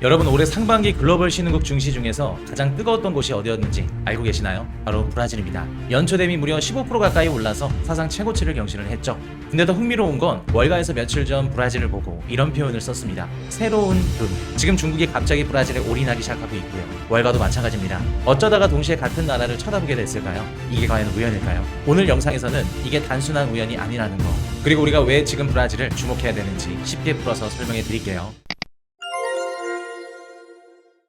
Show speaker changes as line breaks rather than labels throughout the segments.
여러분 올해 상반기 글로벌 신흥국 증시 중에서 가장 뜨거웠던 곳이 어디였는지 알고 계시나요? 바로 브라질입니다. 연초 대비 무려 15% 가까이 올라서 사상 최고치를 경신을 했죠. 근데 더 흥미로운 건 월가에서 며칠 전 브라질을 보고 이런 표현을 썼습니다. 새로운 금. 지금 중국이 갑자기 브라질에 올인하기 시작하고 있고요. 월가도 마찬가지입니다. 어쩌다가 동시에 같은 나라를 쳐다보게 됐을까요? 이게 과연 우연일까요? 오늘 영상에서는 이게 단순한 우연이 아니라는 거, 그리고 우리가 왜 지금 브라질을 주목해야 되는지 쉽게 풀어서 설명해 드릴게요.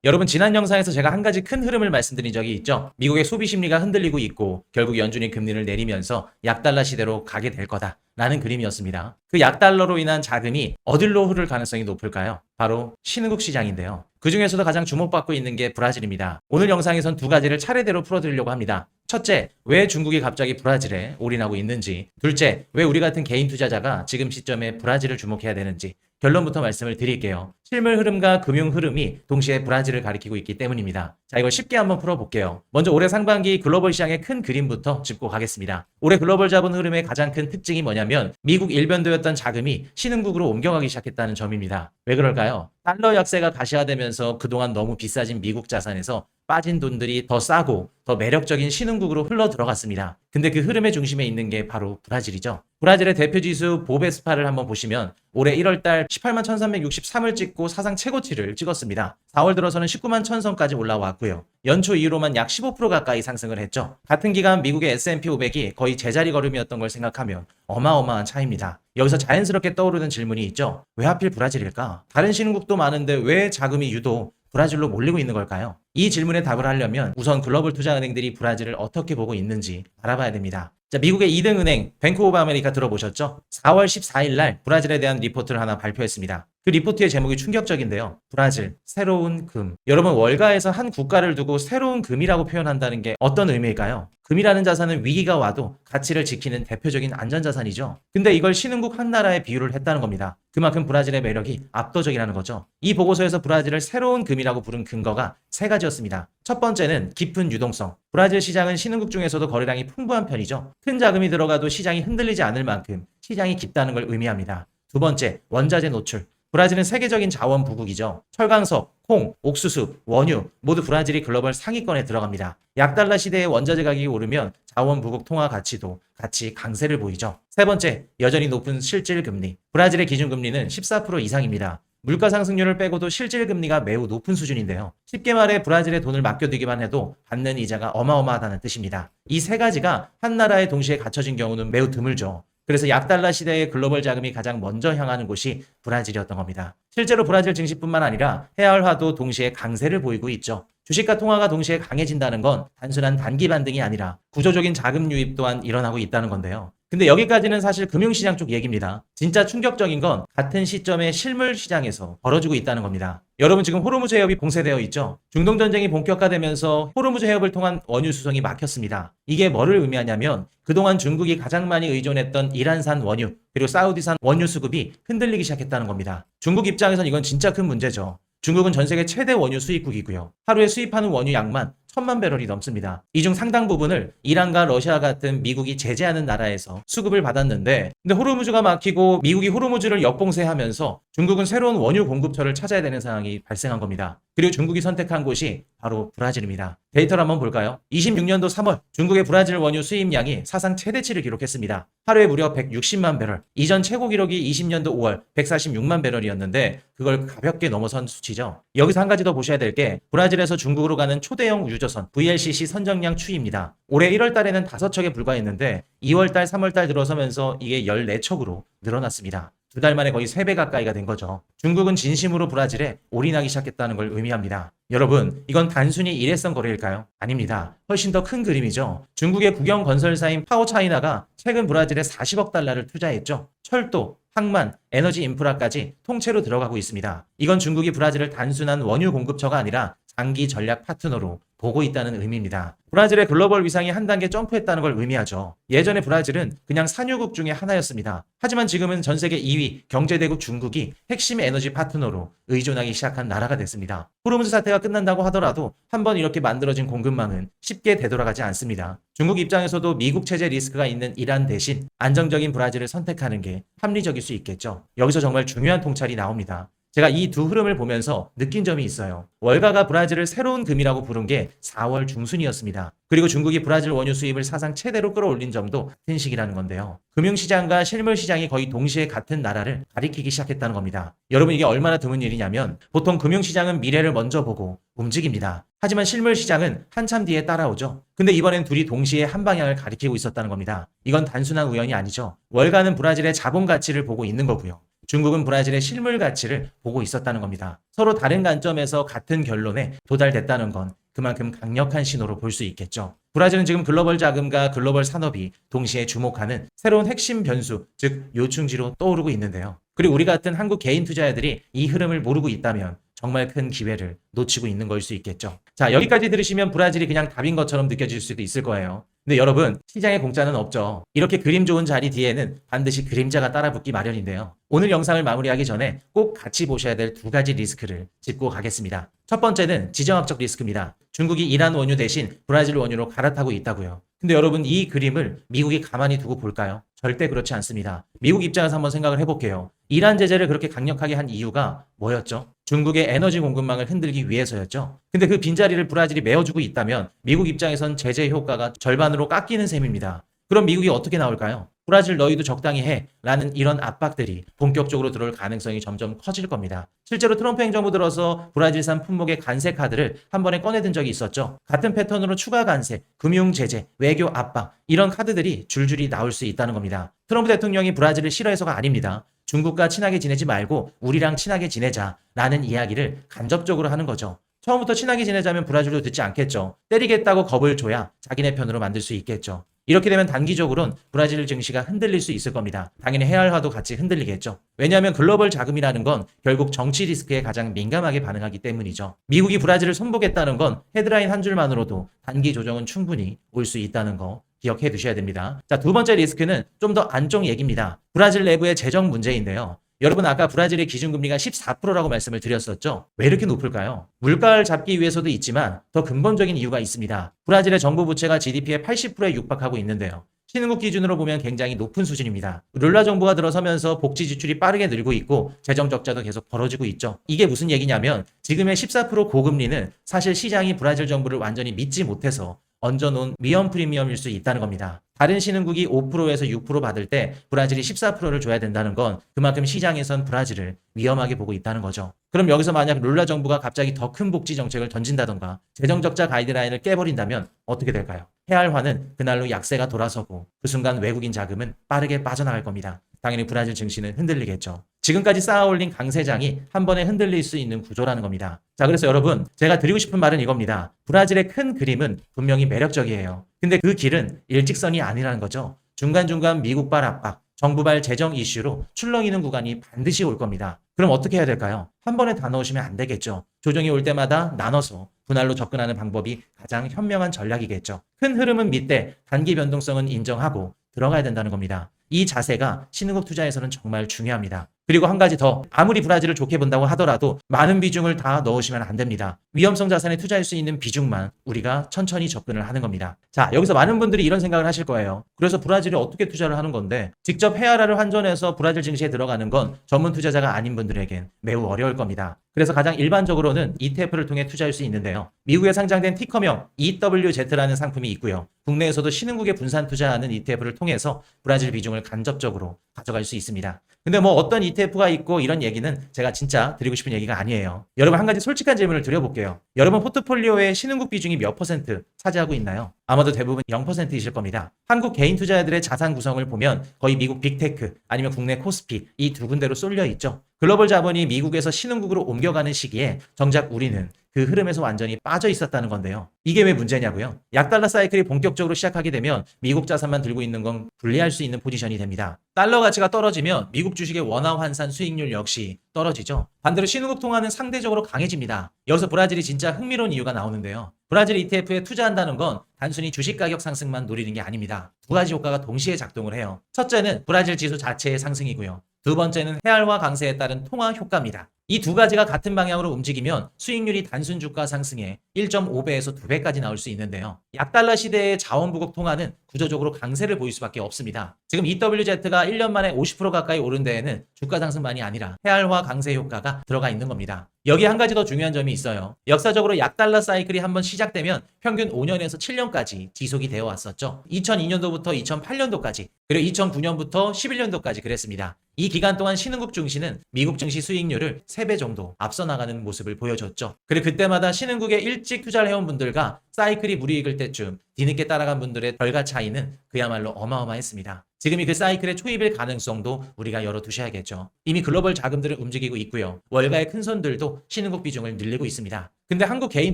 여러분 지난 영상에서 제가 한 가지 큰 흐름을 말씀드린 적이 있죠. 미국의 소비 심리가 흔들리고 있고 결국 연준이 금리를 내리면서 약달러 시대로 가게 될 거다라는 그림이었습니다. 그 약달러로 인한 자금이 어딜로 흐를 가능성이 높을까요? 바로 신흥국 시장인데요. 그 중에서도 가장 주목받고 있는 게 브라질입니다. 오늘 영상에선 두 가지를 차례대로 풀어드리려고 합니다. 첫째, 왜 중국이 갑자기 브라질에 올인하고 있는지. 둘째, 왜 우리 같은 개인 투자자가 지금 시점에 브라질을 주목해야 되는지. 결론부터 말씀을 드릴게요. 실물 흐름과 금융 흐름이 동시에 브라질을 가리키고 있기 때문입니다. 자, 이걸 쉽게 한번 풀어볼게요. 먼저 올해 상반기 글로벌 시장의 큰 그림부터 짚고 가겠습니다. 올해 글로벌 자본 흐름의 가장 큰 특징이 뭐냐면 미국 일변도였던 자금이 신흥국으로 옮겨가기 시작했다는 점입니다. 왜 그럴까요? 달러 약세가 가시화되면서 그동안 너무 비싸진 미국 자산에서 빠진 돈들이 더 싸고 더 매력적인 신흥국으로 흘러 들어갔습니다. 근데 그 흐름의 중심에 있는 게 바로 브라질이죠. 브라질의 대표 지수 보베스파를 한번 보시면 올해 1월달 18만 1363을 찍고 사상 최고치를 찍었습니다. 4월 들어서는 19만 1000선까지 올라왔고요. 연초 이후로만 약 15% 가까이 상승을 했죠. 같은 기간 미국의 S&P 500이 거의 제자리 걸음이었던 걸 생각하면 어마어마한 차이입니다. 여기서 자연스럽게 떠오르는 질문이 있죠. 왜 하필 브라질일까? 다른 신흥국도 많은데 왜 자금이 유독 브라질로 몰리고 있는 걸까요? 이 질문에 답을 하려면 우선 글로벌 투자은행들이 브라질을 어떻게 보고 있는지 알아봐야 됩니다. 자, 미국의 2등 은행 뱅크 오브 아메리카 들어보셨죠? 4월 14일 날 브라질에 대한 리포트를 하나 발표했습니다. 그 리포트의 제목이 충격적인데요. 브라질, 새로운 금. 여러분 월가에서 한 국가를 두고 새로운 금이라고 표현한다는 게 어떤 의미일까요? 금이라는 자산은 위기가 와도 가치를 지키는 대표적인 안전자산이죠. 근데 이걸 신흥국 한 나라에 비유를 했다는 겁니다. 그만큼 브라질의 매력이 압도적이라는 거죠. 이 보고서에서 브라질을 새로운 금이라고 부른 근거가 세 가지였습니다. 첫 번째는 깊은 유동성. 브라질 시장은 신흥국 중에서도 거래량이 풍부한 편이죠. 큰 자금이 들어가도 시장이 흔들리지 않을 만큼 시장이 깊다는 걸 의미합니다. 두 번째, 원자재 노출. 브라질은 세계적인 자원 부국이죠. 철강석, 콩, 옥수수, 원유 모두 브라질이 글로벌 상위권에 들어갑니다. 약달러 시대의 원자재 가격이 오르면 자원 부국 통화 가치도 같이 강세를 보이죠. 세 번째, 여전히 높은 실질 금리. 브라질의 기준 금리는 14% 이상입니다. 물가 상승률을 빼고도 실질 금리가 매우 높은 수준인데요. 쉽게 말해 브라질에 돈을 맡겨두기만 해도 받는 이자가 어마어마하다는 뜻입니다. 이 세 가지가 한 나라에 동시에 갖춰진 경우는 매우 드물죠. 그래서 약달러 시대의 글로벌 자금이 가장 먼저 향하는 곳이 브라질이었던 겁니다. 실제로 브라질 증시뿐만 아니라 해외화도 동시에 강세를 보이고 있죠. 주식과 통화가 동시에 강해진다는 건 단순한 단기 반등이 아니라 구조적인 자금 유입 또한 일어나고 있다는 건데요. 근데 여기까지는 사실 금융시장 쪽 얘기입니다. 진짜 충격적인 건 같은 시점에 실물 시장에서 벌어지고 있다는 겁니다. 여러분 지금 호르무즈 해협이 봉쇄되어 있죠. 중동 전쟁이 본격화되면서 호르무즈 해협을 통한 원유 수송이 막혔습니다. 이게 뭐를 의미하냐면 그동안 중국이 가장 많이 의존했던 이란산 원유 그리고 사우디산 원유 수급이 흔들리기 시작했다는 겁니다. 중국 입장에선 이건 진짜 큰 문제죠. 중국은 전 세계 최대 원유 수입국이고요. 하루에 수입하는 원유 양만 1000만 배럴이 넘습니다. 이 중 상당 부분을 이란과 러시아 같은 미국이 제재하는 나라에서 수급을 받았는데 근데 호르무즈가 막히고 미국이 호르무즈를 역봉쇄하면서 중국은 새로운 원유 공급처를 찾아야 되는 상황이 발생한 겁니다. 그리고 중국이 선택한 곳이 바로 브라질입니다. 데이터를 한번 볼까요? 26년도 3월 중국의 브라질 원유 수입량이 사상 최대치를 기록했습니다. 하루에 무려 160만 배럴. 이전 최고 기록이 20년도 5월 146만 배럴이었는데 그걸 가볍게 넘어선 수치죠. 여기서 한 가지 더 보셔야 될 게 브라질에서 중국으로 가는 초대형 유조선 VLCC 선정량 추이입니다. 올해 1월 달에는 5척에 불과했는데 2월 달, 3월 달 들어서면서 이게 14척으로 늘어났습니다. 2달 만에 거의 3배 가까이가 된 거죠. 중국은 진심으로 브라질에 올인하기 시작했다는 걸 의미합니다. 여러분, 이건 단순히 일회성 거래일까요? 아닙니다. 훨씬 더 큰 그림이죠. 중국의 국영 건설사인 파워차이나가 최근 브라질에 40억 달러를 투자했죠. 철도, 항만, 에너지 인프라까지 통째로 들어가고 있습니다. 이건 중국이 브라질을 단순한 원유 공급처가 아니라 장기 전략 파트너로 보고 있다는 의미입니다. 브라질의 글로벌 위상이 한 단계 점프했다는 걸 의미하죠. 예전에 브라질은 그냥 산유국 중에 하나였습니다. 하지만 지금은 전 세계 2위 경제대국 중국이 핵심 에너지 파트너로 의존하기 시작한 나라가 됐습니다. 호르무즈 사태가 끝난다고 하더라도 한번 이렇게 만들어진 공급망은 쉽게 되돌아가지 않습니다. 중국 입장에서도 미국 체제 리스크가 있는 이란 대신 안정적인 브라질을 선택하는 게 합리적일 수 있겠죠. 여기서 정말 중요한 통찰이 나옵니다. 제가 이 두 흐름을 보면서 느낀 점이 있어요. 월가가 브라질을 새로운 금이라고 부른 게 4월 중순이었습니다. 그리고 중국이 브라질 원유 수입을 사상 최대로 끌어올린 점도 같은 시기라는 건데요. 금융시장과 실물시장이 거의 동시에 같은 나라를 가리키기 시작했다는 겁니다. 여러분 이게 얼마나 드문 일이냐면 보통 금융시장은 미래를 먼저 보고 움직입니다. 하지만 실물시장은 한참 뒤에 따라오죠. 근데 이번엔 둘이 동시에 한 방향을 가리키고 있었다는 겁니다. 이건 단순한 우연이 아니죠. 월가는 브라질의 자본 가치를 보고 있는 거고요. 중국은 브라질의 실물 가치를 보고 있었다는 겁니다. 서로 다른 관점에서 같은 결론에 도달됐다는 건 그만큼 강력한 신호로 볼 수 있겠죠. 브라질은 지금 글로벌 자금과 글로벌 산업이 동시에 주목하는 새로운 핵심 변수, 즉 요충지로 떠오르고 있는데요. 그리고 우리 같은 한국 개인 투자자들이 이 흐름을 모르고 있다면 정말 큰 기회를 놓치고 있는 걸 수 있겠죠. 자, 여기까지 들으시면 브라질이 그냥 답인 것처럼 느껴질 수도 있을 거예요. 근데 여러분, 시장에 공짜는 없죠. 이렇게 그림 좋은 자리 뒤에는 반드시 그림자가 따라붙기 마련인데요. 오늘 영상을 마무리하기 전에 꼭 같이 보셔야 될 두 가지 리스크를 짚고 가겠습니다. 첫 번째는 지정학적 리스크입니다. 중국이 이란 원유 대신 브라질 원유로 갈아타고 있다고요. 근데 여러분 이 그림을 미국이 가만히 두고 볼까요? 절대 그렇지 않습니다. 미국 입장에서 한번 생각을 해볼게요. 이란 제재를 그렇게 강력하게 한 이유가 뭐였죠? 중국의 에너지 공급망을 흔들기 위해서였죠. 근데 그 빈자리를 브라질이 메워주고 있다면 미국 입장에선 제재 효과가 절반으로 깎이는 셈입니다. 그럼 미국이 어떻게 나올까요? 브라질 너희도 적당히 해 라는 이런 압박들이 본격적으로 들어올 가능성이 점점 커질 겁니다. 실제로 트럼프 행정부 들어서 브라질산 품목의 관세 카드를 한 번에 꺼내든 적이 있었죠. 같은 패턴으로 추가 관세, 금융 제재, 외교 압박 이런 카드들이 줄줄이 나올 수 있다는 겁니다. 트럼프 대통령이 브라질을 싫어해서가 아닙니다. 중국과 친하게 지내지 말고 우리랑 친하게 지내자라는 이야기를 간접적으로 하는 거죠. 처음부터 친하게 지내자면 브라질도 듣지 않겠죠. 때리겠다고 겁을 줘야 자기네 편으로 만들 수 있겠죠. 이렇게 되면 단기적으로는 브라질 증시가 흔들릴 수 있을 겁니다. 당연히 헤알화도 같이 흔들리겠죠. 왜냐하면 글로벌 자금이라는 건 결국 정치 리스크에 가장 민감하게 반응하기 때문이죠. 미국이 브라질을 손보겠다는 건 헤드라인 한 줄만으로도 단기 조정은 충분히 올 수 있다는 거 기억해 두셔야 됩니다. 자, 두 번째 리스크는 좀 더 안쪽 얘기입니다. 브라질 내부의 재정 문제인데요. 여러분 아까 브라질의 기준금리가 14%라고 말씀을 드렸었죠. 왜 이렇게 높을까요? 물가를 잡기 위해서도 있지만 더 근본적인 이유가 있습니다. 브라질의 정부 부채가 GDP의 80%에 육박하고 있는데요. 신흥국 기준으로 보면 굉장히 높은 수준입니다. 룰라 정부가 들어서면서 복지 지출이 빠르게 늘고 있고 재정 적자도 계속 벌어지고 있죠. 이게 무슨 얘기냐면 지금의 14% 고금리는 사실 시장이 브라질 정부를 완전히 믿지 못해서 얹어놓은 위험 프리미엄일 수 있다는 겁니다. 다른 신흥국이 5%에서 6% 받을 때 브라질이 14%를 줘야 된다는 건 그만큼 시장에선 브라질을 위험하게 보고 있다는 거죠. 그럼 여기서 만약 룰라 정부가 갑자기 더 큰 복지 정책을 던진다던가 재정적자 가이드라인을 깨버린다면 어떻게 될까요? 헤알화는 그날로 약세가 돌아서고 그 순간 외국인 자금은 빠르게 빠져나갈 겁니다. 당연히 브라질 증시는 흔들리겠죠. 지금까지 쌓아올린 강세장이 한 번에 흔들릴 수 있는 구조라는 겁니다. 자, 그래서 여러분 제가 드리고 싶은 말은 이겁니다. 브라질의 큰 그림은 분명히 매력적이에요. 근데 그 길은 일직선이 아니라는 거죠. 중간중간 미국발 압박, 정부발 재정 이슈로 출렁이는 구간이 반드시 올 겁니다. 그럼 어떻게 해야 될까요? 한 번에 다 넣으시면 안 되겠죠. 조정이 올 때마다 나눠서 분할로 접근하는 방법이 가장 현명한 전략이겠죠. 큰 흐름은 밑대, 단기 변동성은 인정하고 들어가야 된다는 겁니다. 이 자세가 신흥국 투자에서는 정말 중요합니다. 그리고 한 가지 더, 아무리 브라질을 좋게 본다고 하더라도 많은 비중을 다 넣으시면 안 됩니다. 위험성 자산에 투자할 수 있는 비중만 우리가 천천히 접근을 하는 겁니다. 자, 여기서 많은 분들이 이런 생각을 하실 거예요. 그래서 브라질에 어떻게 투자를 하는 건데 직접 헤아라를 환전해서 브라질 증시에 들어가는 건 전문 투자자가 아닌 분들에겐 매우 어려울 겁니다. 그래서 가장 일반적으로는 ETF를 통해 투자할 수 있는데요. 미국에 상장된 티커명 EWZ라는 상품이 있고요. 국내에서도 신흥국에 분산 투자하는 ETF를 통해서 브라질 비중을 간접적으로 가져갈 수 있습니다. 근데 뭐 어떤 ETF가 있고 이런 얘기는 제가 진짜 드리고 싶은 얘기가 아니에요. 여러분 한 가지 솔직한 질문을 드려볼게요. 여러분 포트폴리오에 신흥국 비중이 몇 % 차지하고 있나요? 아마도 대부분 0%이실 겁니다. 한국 개인 투자자들의 자산 구성을 보면 거의 미국 빅테크 아니면 국내 코스피 이 두 군데로 쏠려 있죠. 글로벌 자본이 미국에서 신흥국으로 옮겨가는 시기에 정작 우리는 그 흐름에서 완전히 빠져 있었다는 건데요. 이게 왜 문제냐고요? 약달러 사이클이 본격적으로 시작하게 되면 미국 자산만 들고 있는 건 불리할 수 있는 포지션이 됩니다. 달러 가치가 떨어지면 미국 주식의 원화 환산 수익률 역시 떨어지죠. 반대로 신흥국 통화는 상대적으로 강해집니다. 여기서 브라질이 진짜 흥미로운 이유가 나오는데요. 브라질 ETF에 투자한다는 건 단순히 주식 가격 상승만 노리는 게 아닙니다. 두 가지 효과가 동시에 작동을 해요. 첫째는 브라질 지수 자체의 상승이고요. 두 번째는 헤알화 강세에 따른 통화 효과입니다. 이 두 가지가 같은 방향으로 움직이면 수익률이 단순 주가 상승에 1.5배에서 2배까지 나올 수 있는데요. 약달러 시대의 자원 부국 통화는 구조적으로 강세를 보일 수밖에 없습니다. 지금 EWZ가 1년 만에 50% 가까이 오른 데에는 주가 상승만이 아니라 해알화 강세 효과가 들어가 있는 겁니다. 여기 한 가지 더 중요한 점이 있어요. 역사적으로 약달러 사이클이 한번 시작되면 평균 5년에서 7년까지 지속이 되어 왔었죠. 2002년도부터 2008년도까지, 그리고 2009년부터 11년도까지 그랬습니다. 이 기간 동안 신흥국 증시는 미국 증시 수익률을 3배 정도 앞서 나가는 모습을 보여줬죠. 그리고 그때마다 신흥국에 일찍 투자를 해온 분들과 사이클이 무리익을 때쯤 뒤늦게 따라간 분들의 결과 차이는 그야말로 어마어마했습니다. 지금이 그 사이클의 초입일 가능성도 우리가 열어두셔야겠죠. 이미 글로벌 자금들은 움직이고 있고요. 월가의 큰 손들도 신흥국 비중을 늘리고 있습니다. 근데 한국 개인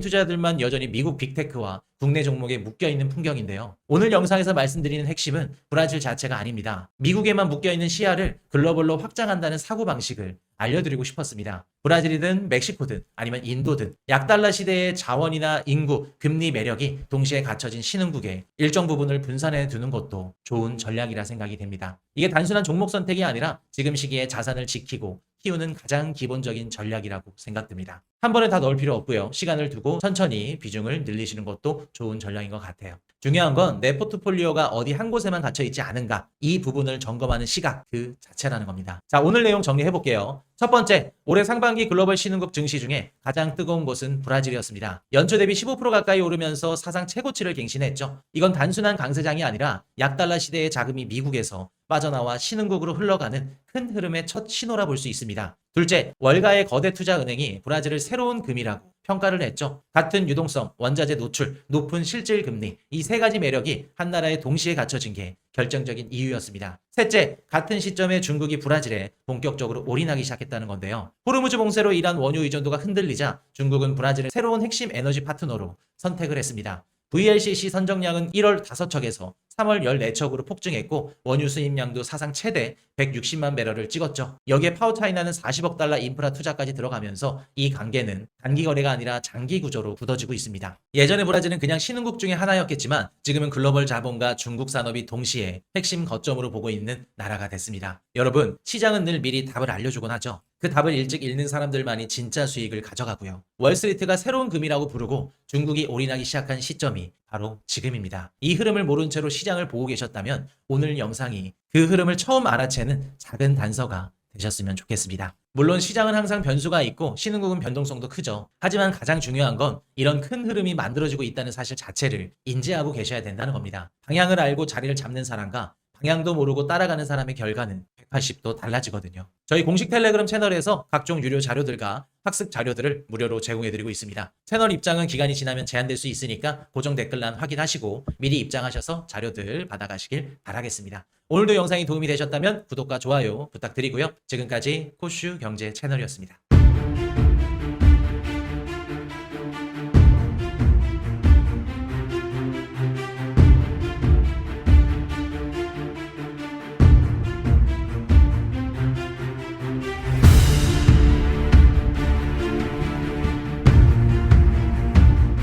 투자들만 여전히 미국 빅테크와 국내 종목에 묶여있는 풍경인데요. 오늘 영상에서 말씀드리는 핵심은 브라질 자체가 아닙니다. 미국에만 묶여있는 시야를 글로벌로 확장한다는 사고방식을 알려드리고 싶었습니다. 브라질이든 멕시코든 아니면 인도든 약달러 시대의 자원이나 인구, 금리 매력이 동시에 갖춰진 신흥국에 일정 부분을 분산해 두는 것도 좋은 전략이라 생각이 됩니다. 이게 단순한 종목 선택이 아니라 지금 시기에 자산을 지키고 키우는 가장 기본적인 전략이라고 생각됩니다. 한 번에 다 넣을 필요 없고요. 시간을 두고 천천히 비중을 늘리시는 것도 좋은 전략인 것 같아요. 중요한 건 내 포트폴리오가 어디 한 곳에만 갇혀 있지 않은가, 이 부분을 점검하는 시각 그 자체라는 겁니다. 자, 오늘 내용 정리해 볼게요. 첫 번째, 올해 상반기 글로벌 신흥국 증시 중에 가장 뜨거운 곳은 브라질이었습니다. 연초 대비 15% 가까이 오르면서 사상 최고치를 갱신했죠. 이건 단순한 강세장이 아니라 약달러 시대의 자금이 미국에서 빠져나와 신흥국으로 흘러가는 큰 흐름의 첫 신호라 볼 수 있습니다. 둘째, 월가의 거대 투자은행이 브라질을 새로운 금이라고 평가를 했죠. 같은 유동성, 원자재 노출, 높은 실질 금리, 이 세 가지 매력이 한 나라에 동시에 갖춰진 게 결정적인 이유였습니다. 셋째, 같은 시점에 중국이 브라질에 본격적으로 올인하기 시작했다는 건데요. 호르무즈 봉쇄로 인한 원유 의존도가 흔들리자 중국은 브라질을 새로운 핵심 에너지 파트너로 선택을 했습니다. VLCC 선정량은 1월 5척에서 3월 14척으로 폭증했고 원유 수입량도 사상 최대 160만 배럴을 찍었죠. 여기에 파워차이나는 40억 달러 인프라 투자까지 들어가면서 이 관계는 단기 거래가 아니라 장기 구조로 굳어지고 있습니다. 예전에 브라질은 그냥 신흥국 중에 하나였겠지만 지금은 글로벌 자본과 중국 산업이 동시에 핵심 거점으로 보고 있는 나라가 됐습니다. 여러분, 시장은 늘 미리 답을 알려주곤 하죠. 그 답을 일찍 읽는 사람들만이 진짜 수익을 가져가고요. 월스트리트가 새로운 금이라고 부르고 중국이 올인하기 시작한 시점이 바로 지금입니다. 이 흐름을 모른 채로 시장을 보고 계셨다면 오늘 영상이 그 흐름을 처음 알아채는 작은 단서가 되셨으면 좋겠습니다. 물론 시장은 항상 변수가 있고 신흥국은 변동성도 크죠. 하지만 가장 중요한 건 이런 큰 흐름이 만들어지고 있다는 사실 자체를 인지하고 계셔야 된다는 겁니다. 방향을 알고 자리를 잡는 사람과 방향도 모르고 따라가는 사람의 결과는 180도 달라지거든요. 저희 공식 텔레그램 채널에서 각종 유료 자료들과 학습 자료들을 무료로 제공해드리고 있습니다. 채널 입장은 기간이 지나면 제한될 수 있으니까 고정 댓글란 확인하시고 미리 입장하셔서 자료들 받아가시길 바라겠습니다. 오늘도 영상이 도움이 되셨다면 구독과 좋아요 부탁드리고요. 지금까지 코슈 경제 채널이었습니다.